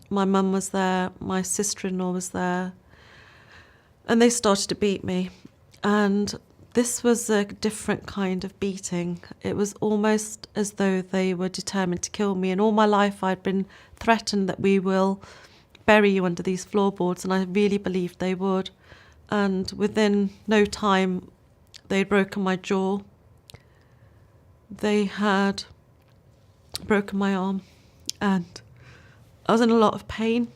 My mum was there, my sister-in-law was there, and they started to beat me. And this was a different kind of beating. It was almost as though they were determined to kill me. And all my life I'd been threatened that we will bury you under these floorboards, and I really believed they would. And within no time, they'd broken my jaw. They had broken my arm, and I was in a lot of pain.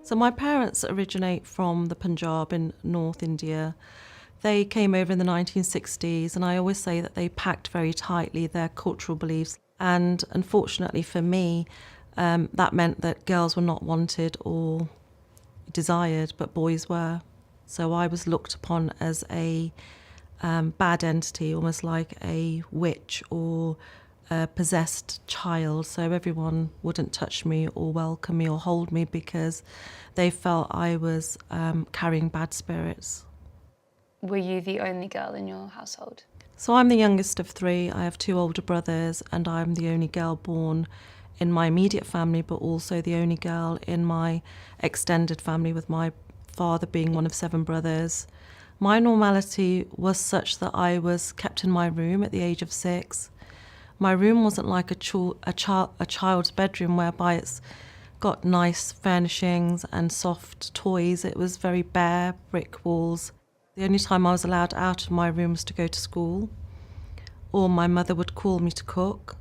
So my parents originate from the Punjab in North India. They came over in the 1960s, and I always say that they packed very tightly their cultural beliefs. And unfortunately for me, that meant that girls were not wanted or desired, but boys were. So I was looked upon as a bad entity, almost like a witch or a possessed child. So everyone wouldn't touch me or welcome me or hold me because they felt I was carrying bad spirits. Were you the only girl in your household? So I'm the youngest of three. I have two older brothers, and I'm the only girl born in my immediate family, but also the only girl in my extended family, with my father being one of 7 brothers. My normality was such that I was kept in my room at the age of 6. My room wasn't like a child's bedroom whereby it's got nice furnishings and soft toys. It was very bare, brick walls. The only time I was allowed out of my room was to go to school, or my mother would call me to cook,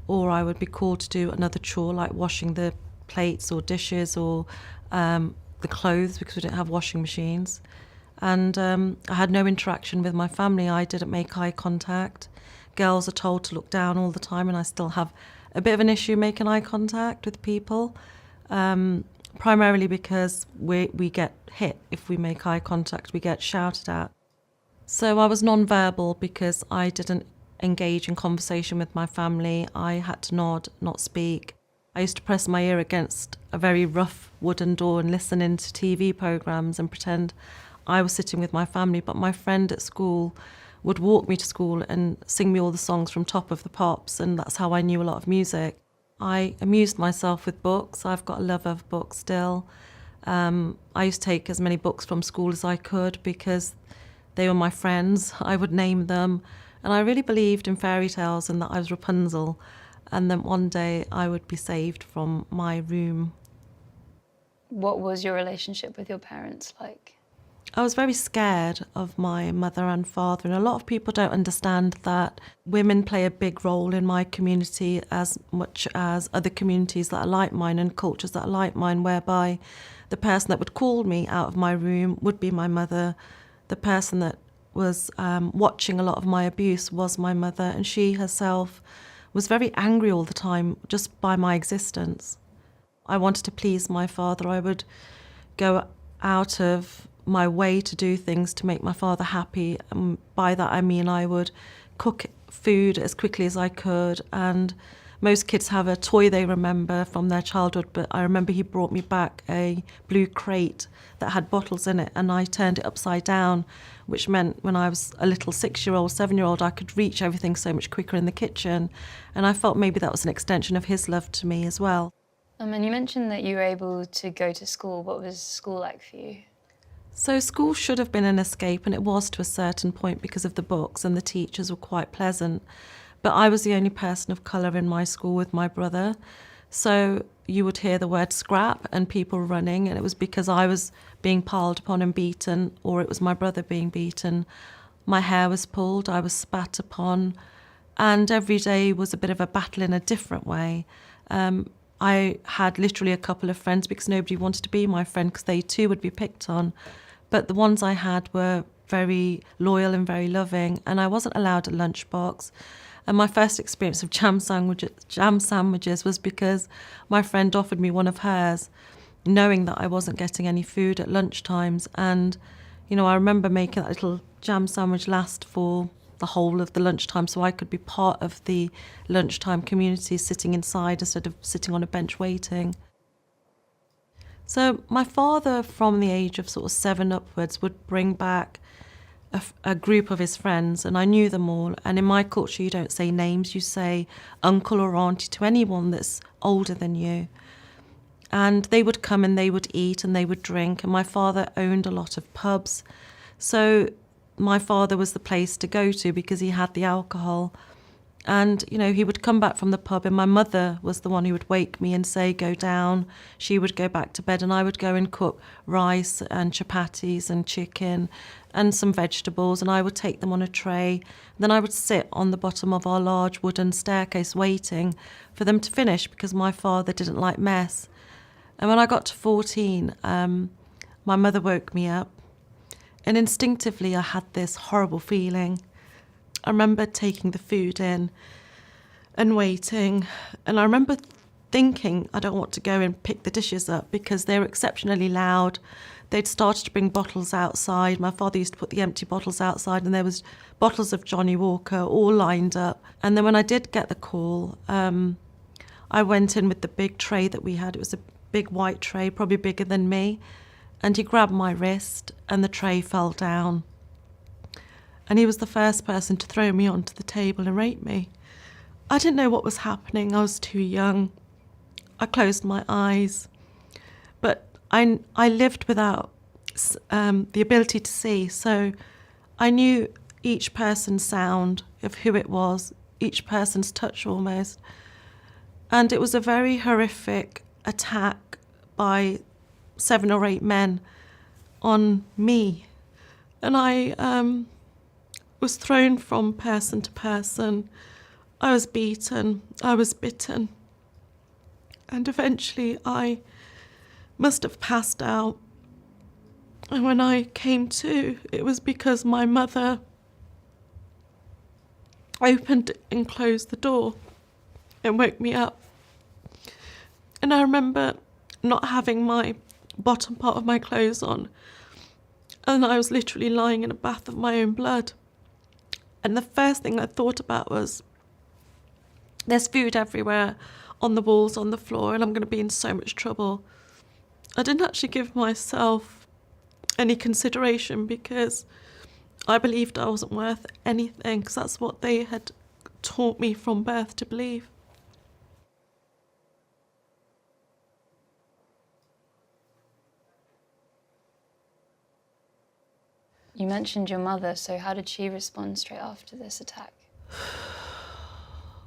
or I would be called to do another chore like washing the plates or dishes or the clothes, because we didn't have washing machines. And I had no interaction with my family. I didn't make eye contact. Girls are told to look down all the time, and I still have a bit of an issue making eye contact with people, primarily because we get hit if we make eye contact. We get shouted at. So I was non-verbal because I didn't engage in conversation with my family. I had to nod, not speak. I used to press my ear against a very rough wooden door and listen into TV programmes and pretend I was sitting with my family. But my friend at school would walk me to school and sing me all the songs from Top of the Pops, and that's how I knew a lot of music. I amused myself with books. I've got a love of books still. I used to take as many books from school as I could because they were my friends. I would name them. And I really believed in fairy tales and that I was Rapunzel. And then one day I would be saved from my room. What was your relationship with your parents like? I was very scared of my mother and father, and a lot of people don't understand that women play a big role in my community as much as other communities that are like mine and cultures that are like mine, whereby the person that would call me out of my room would be my mother. The person that was watching a lot of my abuse was my mother, and she herself was very angry all the time just by my existence. I wanted to please my father. I would go out of my way to do things to make my father happy. And by that I mean I would cook food as quickly as I could. And most kids have a toy they remember from their childhood, but I remember he brought me back a blue crate that had bottles in it, and I turned it upside down, which meant when I was a little 6-year-old, 7-year-old, I could reach everything so much quicker in the kitchen. And I felt maybe that was an extension of his love to me as well. And you mentioned that you were able to go to school. What was school like for you? So school should have been an escape, and it was to a certain point because of the books, and the teachers were quite pleasant. But I was the only person of colour in my school with my brother. So you would hear the word scrap and people running, and it was because I was being piled upon and beaten, or it was my brother being beaten. My hair was pulled, I was spat upon, and every day was a bit of a battle in a different way. I had literally a couple of friends because nobody wanted to be my friend because they too would be picked on. But the ones I had were very loyal and very loving, and I wasn't allowed a lunchbox. And my first experience of jam sandwiches was because my friend offered me one of hers, knowing that I wasn't getting any food at lunchtimes. And, you know, I remember making that little jam sandwich last for the whole of the lunchtime so I could be part of the lunchtime community, sitting inside instead of sitting on a bench waiting. So my father, from the age of sort of 7 upwards, would bring back a group of his friends, and I knew them all. And in my culture, you don't say names, you say uncle or auntie to anyone that's older than you. And they would come and they would eat and they would drink. And my father owned a lot of pubs. So my father was the place to go to because he had the alcohol. And, you know, he would come back from the pub and my mother was the one who would wake me and say, go down. She would go back to bed and I would go and cook rice and chapatis and chicken and some vegetables, and I would take them on a tray. Then I would sit on the bottom of our large wooden staircase waiting for them to finish because my father didn't like mess. And when I got to 14, my mother woke me up, and instinctively I had this horrible feeling. I remember taking the food in and waiting, and I remember thinking I don't want to go and pick the dishes up because they were exceptionally loud. They'd started to bring bottles outside. My father used to put the empty bottles outside, and there was bottles of Johnny Walker all lined up. And then when I did get the call, I went in with the big tray that we had. It was a big white tray, probably bigger than me, and he grabbed my wrist and the tray fell down. And he was the first person to throw me onto the table and rape me. I didn't know what was happening. I was too young. I closed my eyes. But I lived without the ability to see, so I knew each person's sound of who it was, each person's touch almost. And it was a very horrific attack by 7 or 8 men on me. And I was thrown from person to person. I was beaten, I was bitten. And eventually I must have passed out. And when I came to, it was because my mother opened and closed the door and woke me up. And I remember not having my bottom part of my clothes on, and I was literally lying in a bath of my own blood. And the first thing I thought about was, there's food everywhere, on the walls, on the floor, and I'm going to be in so much trouble. I didn't actually give myself any consideration because I believed I wasn't worth anything, because that's what they had taught me from birth to believe. You mentioned your mother, so how did she respond straight after this attack?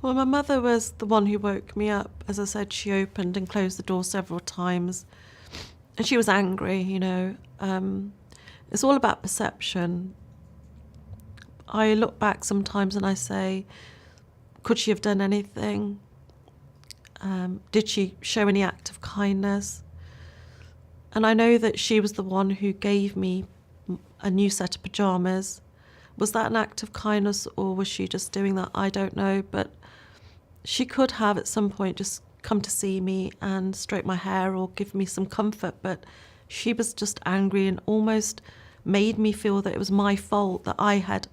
Well, my mother was the one who woke me up. As I said, she opened and closed the door several times. And she was angry, you know. It's all about perception. I look back sometimes and I say, could she have done anything? Did she show any act of kindness? And I know that she was the one who gave me a new set of pyjamas. Was that an act of kindness, or was she just doing that? I don't know, but she could have at some point just come to see me and stroke my hair or give me some comfort, but she was just angry and almost made me feel that it was my fault, that I had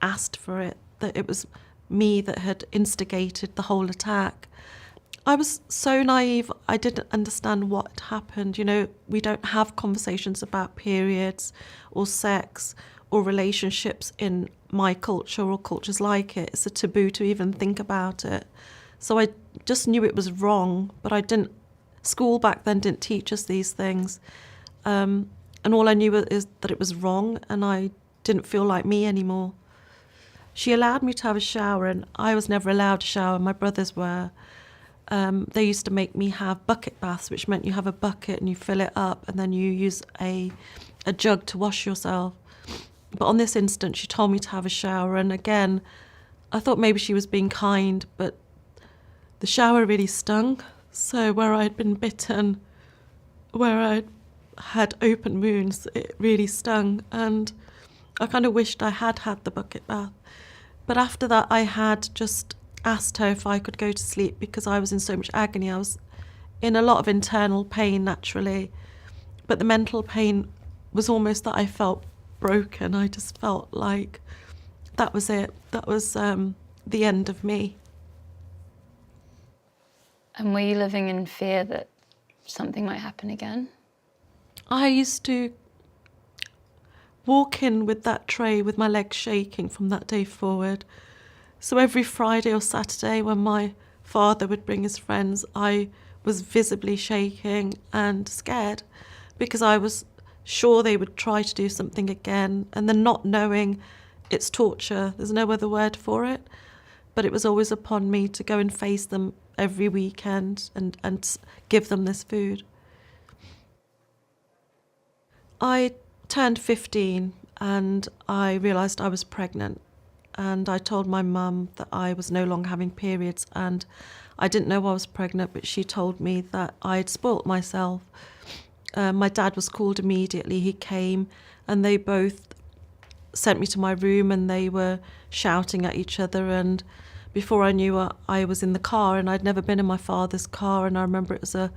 asked for it, that it was me that had instigated the whole attack. I was so naive, I didn't understand what had happened. You know, we don't have conversations about periods or sex or relationships in my culture or cultures like it. It's a taboo to even think about it. So I just knew it was wrong, but school back then didn't teach us these things. And all I knew is that it was wrong, and I didn't feel like me anymore. She allowed me to have a shower, and I was never allowed to shower. My brothers were. They used to make me have bucket baths, which meant you have a bucket and you fill it up and then you use a jug to wash yourself. But on this instance, she told me to have a shower, and again, I thought maybe she was being kind, but the shower really stung. So where I'd been bitten, where I'd had open wounds, it really stung, and I kind of wished I had had the bucket bath. But after that, I had just asked her if I could go to sleep because I was in so much agony. I was in a lot of internal pain naturally, but the mental pain was almost that I felt broken. I just felt like that was it. That was the end of me. And were you living in fear that something might happen again? I used to walk in with that tray with my legs shaking from that day forward. So every Friday or Saturday when my father would bring his friends, I was visibly shaking and scared because I was sure they would try to do something again, and then not knowing, it's torture. There's no other word for it. But it was always upon me to go and face them every weekend and give them this food. I turned 15 and I realised I was pregnant, and I told my mum that I was no longer having periods, and I didn't know I was pregnant, but she told me that I'd spoilt myself. My dad was called immediately. He came and they both sent me to my room and they were shouting at each other, and before I knew it, I was in the car, and I'd never been in my father's car, and I remember it was a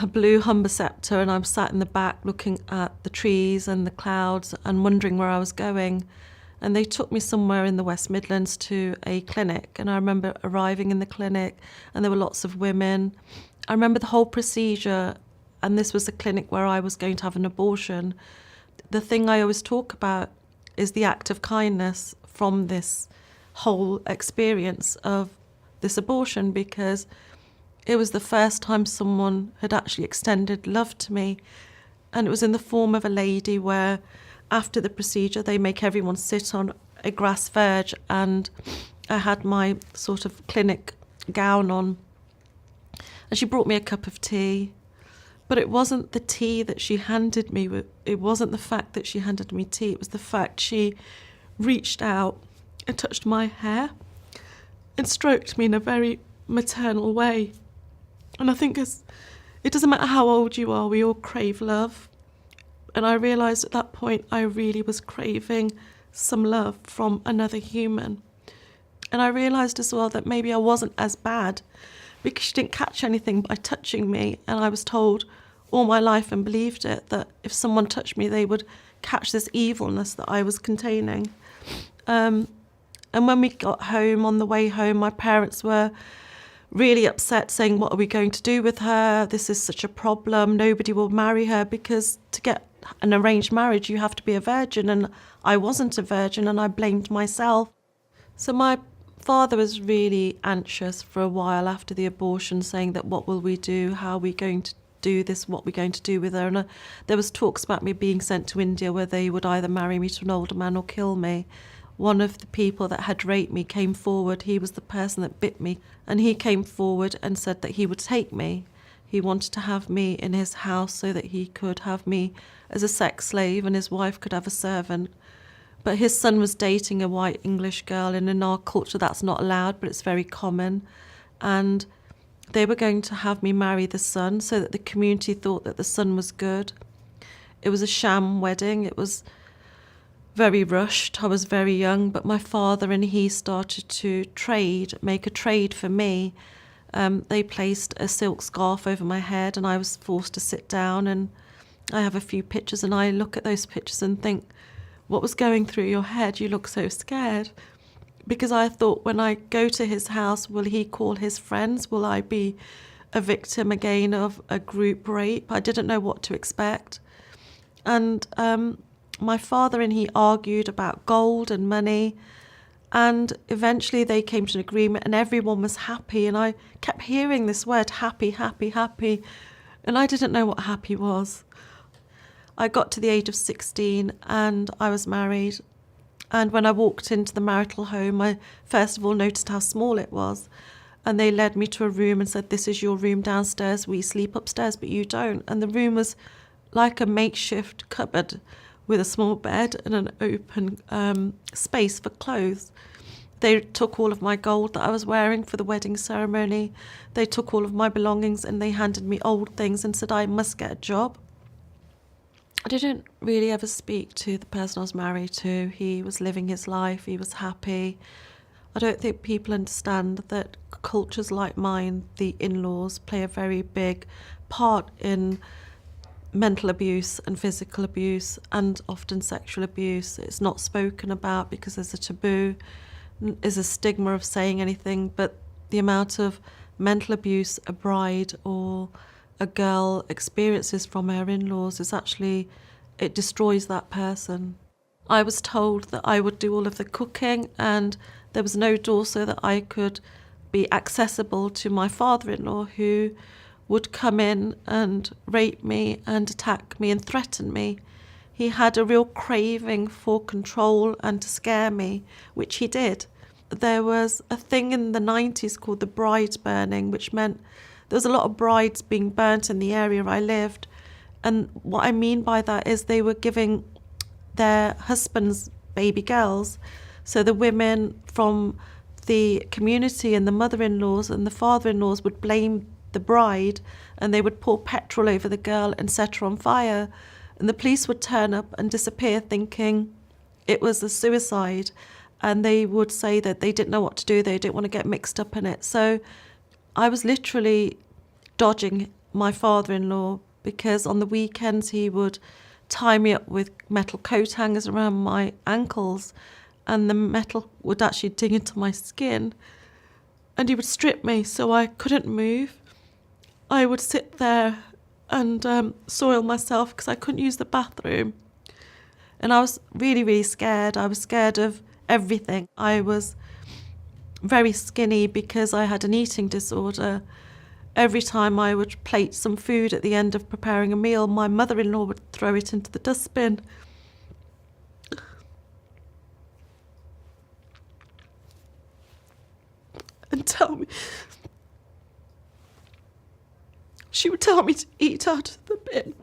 blue Humber Scepter, and I'm sat in the back looking at the trees and the clouds and wondering where I was going. And they took me somewhere in the West Midlands to a clinic, and I remember arriving in the clinic and there were lots of women. I remember the whole procedure, and this was a clinic where I was going to have an abortion. The thing I always talk about is the act of kindness from this whole experience of this abortion, because it was the first time someone had actually extended love to me, and it was in the form of a lady where after the procedure they make everyone sit on a grass verge, and I had my sort of clinic gown on, and she brought me a cup of tea. But it wasn't the tea that she handed me. It wasn't the fact that she handed me tea. It was the fact she reached out and touched my hair and stroked me in a very maternal way. And I think it doesn't matter how old you are, we all crave love. And I realised at that point I really was craving some love from another human. And I realised as well that maybe I wasn't as bad, because she didn't catch anything by touching me, and I was told all my life and believed it, that if someone touched me they would catch this evilness that I was containing. And when we got home, on the way home, my parents were really upset, saying, what are we going to do with her? This is such a problem. Nobody will marry her, because to get an arranged marriage you have to be a virgin, and I wasn't a virgin, and I blamed myself. So my father was really anxious for a while after the abortion, saying that what will we do? How are we going to do this? What are we going to do with her? And there was talks about me being sent to India, where they would either marry me to an older man or kill me. One of the people that had raped me came forward. He was the person that bit me, and he came forward and said that he would take me. He wanted to have me in his house so that he could have me as a sex slave and his wife could have a servant. But his son was dating a white English girl, and in our culture that's not allowed, but it's very common. And they were going to have me marry the son so that the community thought that the son was good. It was a sham wedding. It was very rushed. I was very young, but my father and he started to make a trade for me. They placed a silk scarf over my head, and I was forced to sit down, and I have a few pictures, and I look at those pictures and think, what was going through your head? You look so scared. Because I thought, when I go to his house, will he call his friends? Will I be a victim again of a group rape? I didn't know what to expect. And my father and he argued about gold and money, and eventually they came to an agreement, and everyone was happy. And I kept hearing this word, happy, happy, happy, and I didn't know what happy was. I got to the age of 16 and I was married. And when I walked into the marital home, I first of all noticed how small it was. And they led me to a room and said, this is your room downstairs. We sleep upstairs, but you don't. And the room was like a makeshift cupboard with a small bed and an open space for clothes. They took all of my gold that I was wearing for the wedding ceremony. They took all of my belongings, and they handed me old things and said I must get a job. I didn't really ever speak to the person I was married to. He was living his life. He was happy. I don't think people understand that cultures like mine, the in-laws, play a very big part in mental abuse and physical abuse, and often sexual abuse. It's not spoken about because there's a taboo, there's a stigma of saying anything, but the amount of mental abuse a bride or a girl experiences from her in-laws is actually it destroys that person. I was told that I would do all of the cooking, and there was no door so that I could be accessible to my father-in-law, who would come in and rape me and attack me and threaten me. He had a real craving for control and to scare me, which he did. There was a thing in the 90s called the bride burning, which meant there was a lot of brides being burnt in the area I lived. And what I mean by that is they were giving their husbands baby girls. So the women from the community and the mother-in-laws and the father-in-laws would blame the bride, and they would pour petrol over the girl and set her on fire. And the police would turn up and disappear thinking it was a suicide. And they would say that they didn't know what to do. They didn't want to get mixed up in it. So I was literally dodging my father-in-law, because on the weekends he would tie me up with metal coat hangers around my ankles, and the metal would actually dig into my skin, and he would strip me so I couldn't move. I would sit there and soil myself because I couldn't use the bathroom. And I was really, really scared. I was scared of everything. I was very skinny because I had an eating disorder. Every time I would plate some food at the end of preparing a meal, my mother-in-law would throw it into the dustbin. And tell me, she would tell me to eat out of the bin,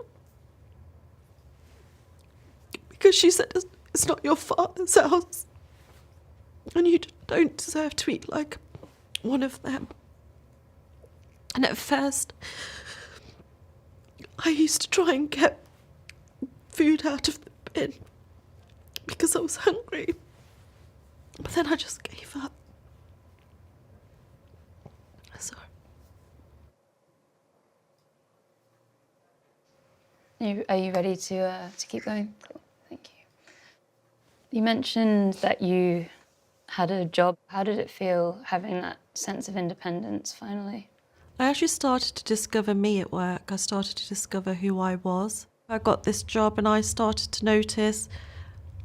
because she said it's not your father's house and you don't deserve to eat like one of them. And at first, I used to try and get food out of the bin because I was hungry. But then I just gave up. Sorry. Are you ready to keep going? Cool. Thank you. You mentioned that you had a job. How did it feel having that sense of independence finally? I actually started to discover me at work. I started to discover who I was. I got this job and I started to notice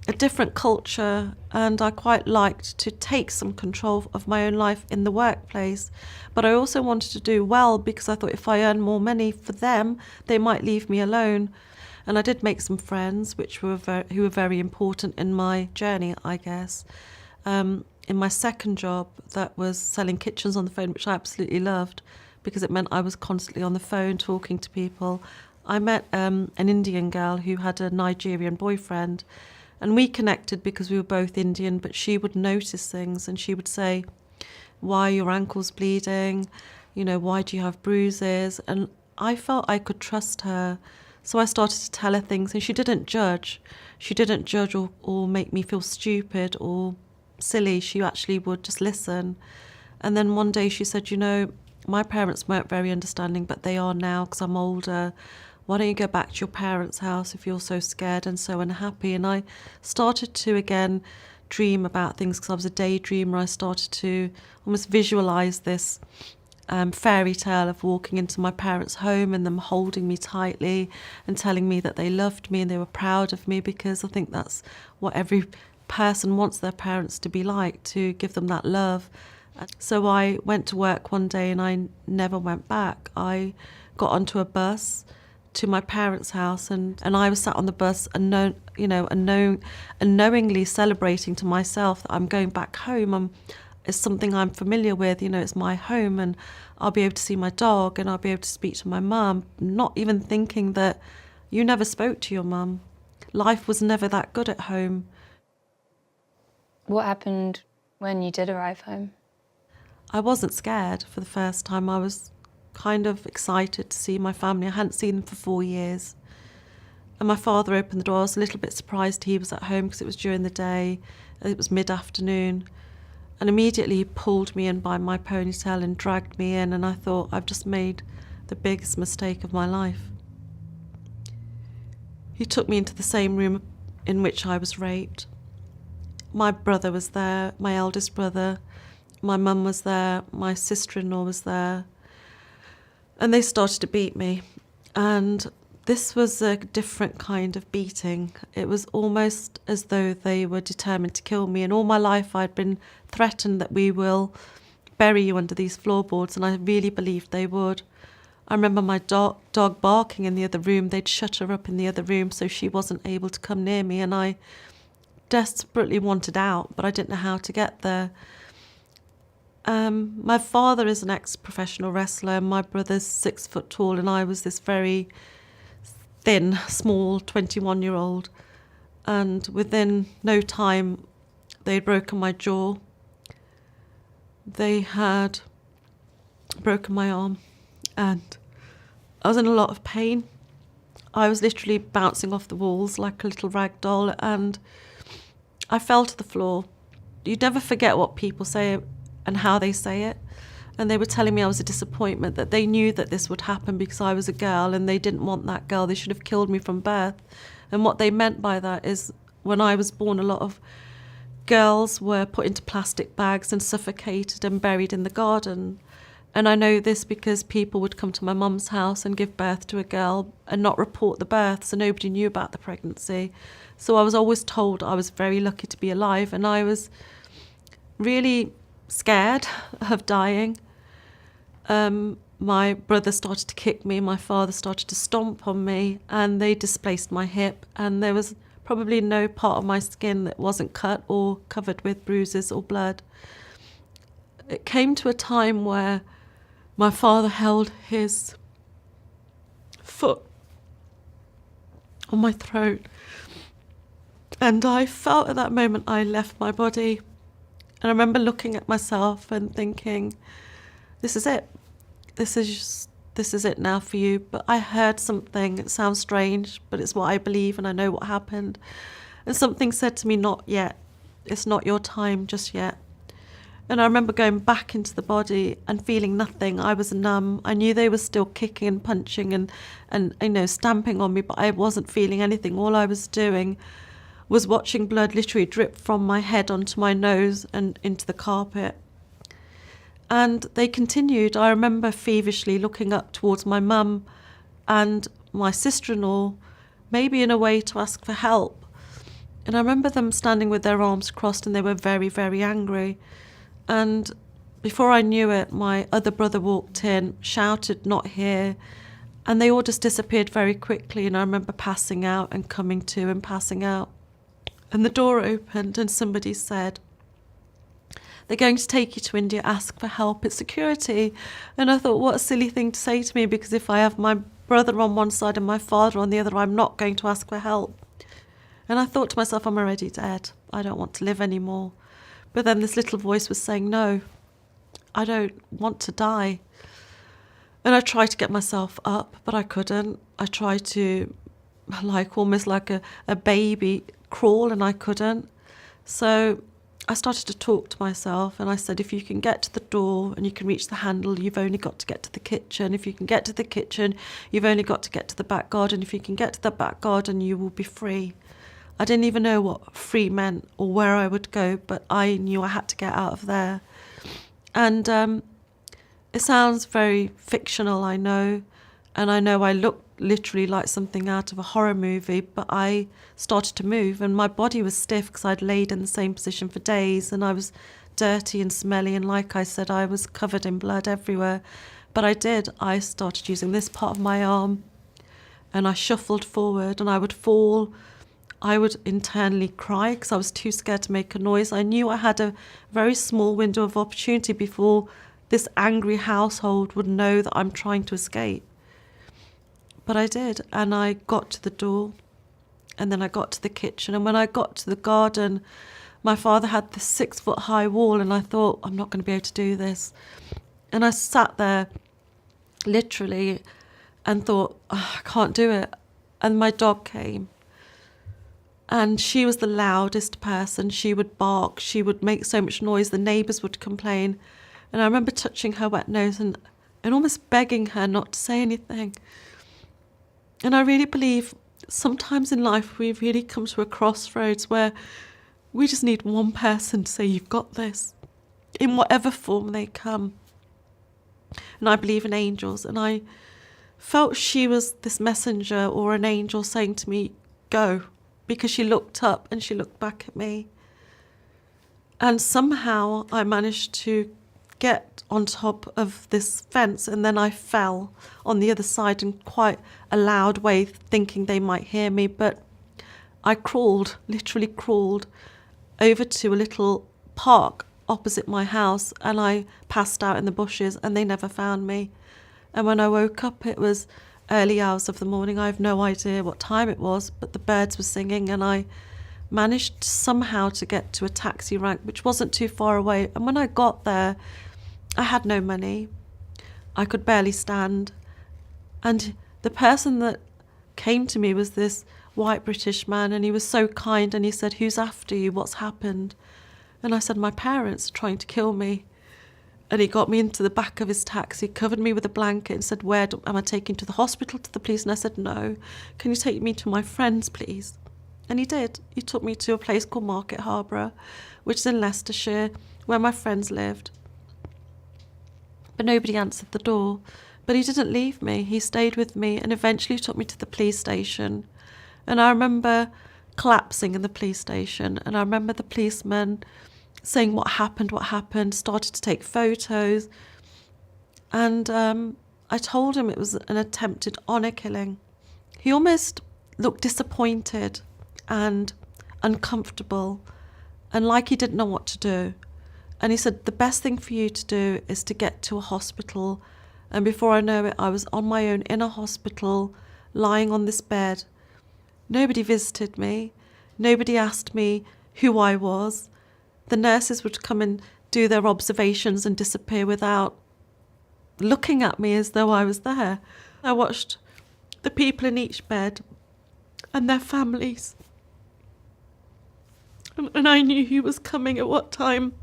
a different culture, and I quite liked to take some control of my own life in the workplace. But I also wanted to do well, because I thought if I earn more money for them, they might leave me alone. And I did make some friends who were very important in my journey, I guess. In my second job, that was selling kitchens on the phone, which I absolutely loved, because it meant I was constantly on the phone talking to people. I met an Indian girl who had a Nigerian boyfriend, and we connected because we were both Indian, but she would notice things and she would say, why are your ankles bleeding? You know, why do you have bruises? And I felt I could trust her. So I started to tell her things, and she didn't judge. She didn't judge or make me feel stupid or silly. She actually would just listen. And then one day she said, you know, my parents weren't very understanding, but they are now because I'm older. Why don't you go back to your parents' house if you're so scared and so unhappy? And I started to, again, dream about things because I was a daydreamer. I started to almost visualise this fairy tale of walking into my parents' home and them holding me tightly and telling me that they loved me and they were proud of me, because I think that's what every person wants their parents to be like, to give them that love. So I went to work one day and I never went back. I got onto a bus to my parents' house, and I was sat on the bus unknowingly celebrating to myself that I'm going back home. It's something I'm familiar with, it's my home, and I'll be able to see my dog and I'll be able to speak to my mum, not even thinking that you never spoke to your mum. Life was never that good at home. What happened when you did arrive home? I wasn't scared for the first time. I was kind of excited to see my family. I hadn't seen them for 4 years. And my father opened the door. I was a little bit surprised he was at home because it was during the day. It was mid-afternoon. And immediately he pulled me in by my ponytail and dragged me in. And I thought, I've just made the biggest mistake of my life. He took me into the same room in which I was raped. My brother was there, my eldest brother. My mum was there, my sister-in-law was there, and they started to beat me. And this was a different kind of beating. It was almost as though they were determined to kill me. And all my life I'd been threatened that we will bury you under these floorboards, and I really believed they would. I remember my dog barking in the other room. They'd shut her up in the other room so she wasn't able to come near me, and I desperately wanted out, but I didn't know how to get there. My father is an ex-professional wrestler, and my brother's 6 foot tall, and I was this very thin, small 21-year-old. And within no time, they'd broken my jaw. They had broken my arm, and I was in a lot of pain. I was literally bouncing off the walls like a little rag doll, and I fell to the floor. You never forget what people say and how they say it. And they were telling me I was a disappointment, that they knew that this would happen because I was a girl and they didn't want that girl. They should have killed me from birth. And what they meant by that is when I was born, a lot of girls were put into plastic bags and suffocated and buried in the garden. And I know this because people would come to my mum's house and give birth to a girl and not report the birth, so nobody knew about the pregnancy. So I was always told I was very lucky to be alive, and I was really scared of dying. My brother started to kick me, my father started to stomp on me, and they displaced my hip, and there was probably no part of my skin that wasn't cut or covered with bruises or blood. It came to a time where my father held his foot on my throat, and I felt at that moment I left my body. And I remember looking at myself and thinking, this is it. This is it now for you. But I heard something. It sounds strange, but it's what I believe, and I know what happened. And something said to me, not yet. It's not your time just yet. And I remember going back into the body and feeling nothing. I was numb. I knew they were still kicking and punching and stamping on me, but I wasn't feeling anything. All I was doing was watching blood literally drip from my head onto my nose and into the carpet. And they continued. I remember feverishly looking up towards my mum and my sister-in-law, maybe in a way to ask for help. And I remember them standing with their arms crossed, and they were very, very angry. And before I knew it, my other brother walked in, shouted, "Not here." And they all just disappeared very quickly. And I remember passing out and coming to and passing out. And the door opened and somebody said, "They're going to take you to India, ask for help, it's security." And I thought, what a silly thing to say to me, because if I have my brother on one side and my father on the other, I'm not going to ask for help. And I thought to myself, I'm already dead. I don't want to live anymore. But then this little voice was saying, no, I don't want to die. And I tried to get myself up, but I couldn't. I tried to, almost like a baby, crawl, and I couldn't. So I started to talk to myself, and I said, if you can get to the door and you can reach the handle, you've only got to get to the kitchen. If you can get to the kitchen, you've only got to get to the back garden. If you can get to the back garden, you will be free. I didn't even know what free meant or where I would go, but I knew I had to get out of there. And it sounds very fictional, I know, and I know I look literally like something out of a horror movie, but I started to move, and my body was stiff because I'd laid in the same position for days, and I was dirty and smelly, and like I said, I was covered in blood everywhere. But I started using this part of my arm, and I shuffled forward, and I would fall. I would internally cry because I was too scared to make a noise. I knew I had a very small window of opportunity before this angry household would know that I'm trying to escape. But I did, and I got to the door, and then I got to the kitchen, and when I got to the garden, my father had this 6-foot-high wall, and I thought, I'm not going to be able to do this. And I sat there, literally, and thought, I can't do it. And my dog came, and she was the loudest person. She would bark, she would make so much noise, the neighbours would complain. And I remember touching her wet nose and almost begging her not to say anything. And I really believe sometimes in life we really come to a crossroads where we just need one person to say, you've got this, in whatever form they come. And I believe in angels, and I felt she was this messenger or an angel saying to me, go, because she looked up and she looked back at me. And somehow I managed to get on top of this fence, and then I fell on the other side in quite a loud way, thinking they might hear me. But I crawled, literally crawled, over to a little park opposite my house, and I passed out in the bushes and they never found me. And when I woke up, it was early hours of the morning. I have no idea what time it was, but the birds were singing, and I managed somehow to get to a taxi rank, which wasn't too far away. And when I got there, I had no money. I could barely stand. And the person that came to me was this white British man, and he was so kind, and he said, who's after you? What's happened? And I said, my parents are trying to kill me. And he got me into the back of his taxi, covered me with a blanket and said, am I taking to the hospital, to the police? And I said, no. Can you take me to my friends, please? And he did. He took me to a place called Market Harbour, which is in Leicestershire, where my friends lived. But nobody answered the door. But he didn't leave me. He stayed with me and eventually took me to the police station. And I remember collapsing in the police station. And I remember the policeman saying what happened, started to take photos. And I told him it was an attempted honour killing. He almost looked disappointed and uncomfortable and like he didn't know what to do. And he said, the best thing for you to do is to get to a hospital. And before I know it, I was on my own in a hospital, lying on this bed. Nobody visited me. Nobody asked me who I was. The nurses would come and do their observations and disappear without looking at me as though I was there. I watched the people in each bed and their families. And I knew who was coming at what time.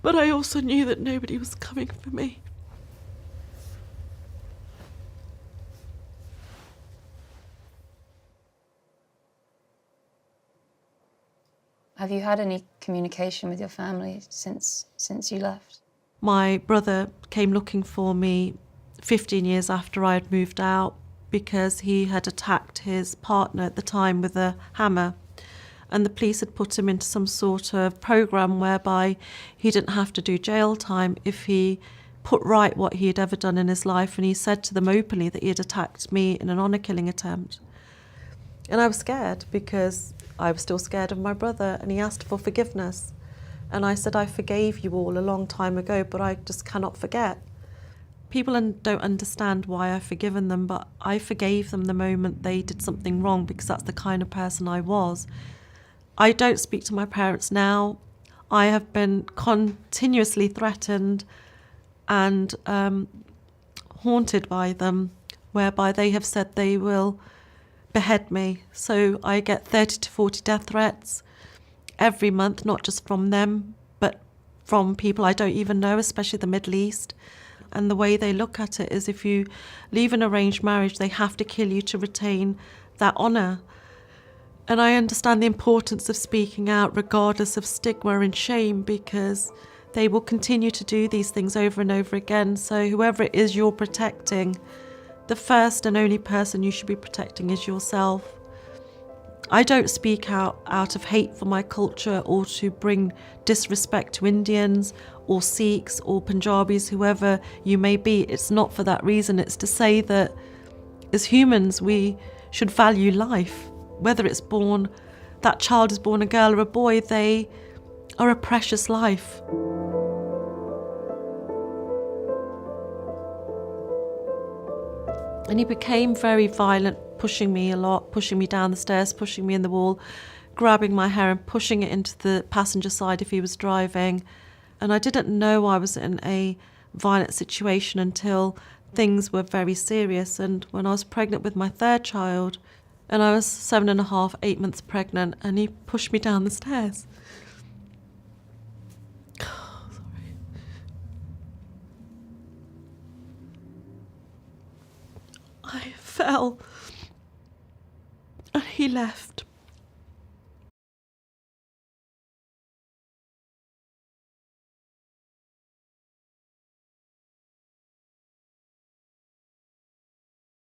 But I also knew that nobody was coming for me. Have you had any communication with your family since you left? My brother came looking for me 15 years after I had moved out because he had attacked his partner at the time with a hammer. And the police had put him into some sort of program whereby he didn't have to do jail time if he put right what he had ever done in his life. And he said to them openly that he had attacked me in an honour killing attempt. And I was scared because I was still scared of my brother, and he asked for forgiveness. And I said, I forgave you all a long time ago, but I just cannot forget. People don't understand why I've forgiven them, but I forgave them the moment they did something wrong because that's the kind of person I was. I don't speak to my parents now. I have been continuously threatened and haunted by them, whereby they have said they will behead me. So I get 30 to 40 death threats every month, not just from them, but from people I don't even know, especially the Middle East. And the way they look at it is if you leave an arranged marriage, they have to kill you to retain that honour. And I understand the importance of speaking out regardless of stigma and shame, because they will continue to do these things over and over again. So whoever it is you're protecting, the first and only person you should be protecting is yourself. I don't speak out of hate for my culture or to bring disrespect to Indians or Sikhs or Punjabis, whoever you may be. It's not for that reason. It's to say that as humans, we should value life. Whether it's born, that child is born a girl or a boy, they are a precious life. And he became very violent, pushing me a lot, pushing me down the stairs, pushing me in the wall, grabbing my hair and pushing it into the passenger side if he was driving. And I didn't know I was in a violent situation until things were very serious. And when I was pregnant with my third child, and I was 7.5, 8 months pregnant, and he pushed me down the stairs. Sorry. I fell, and he left.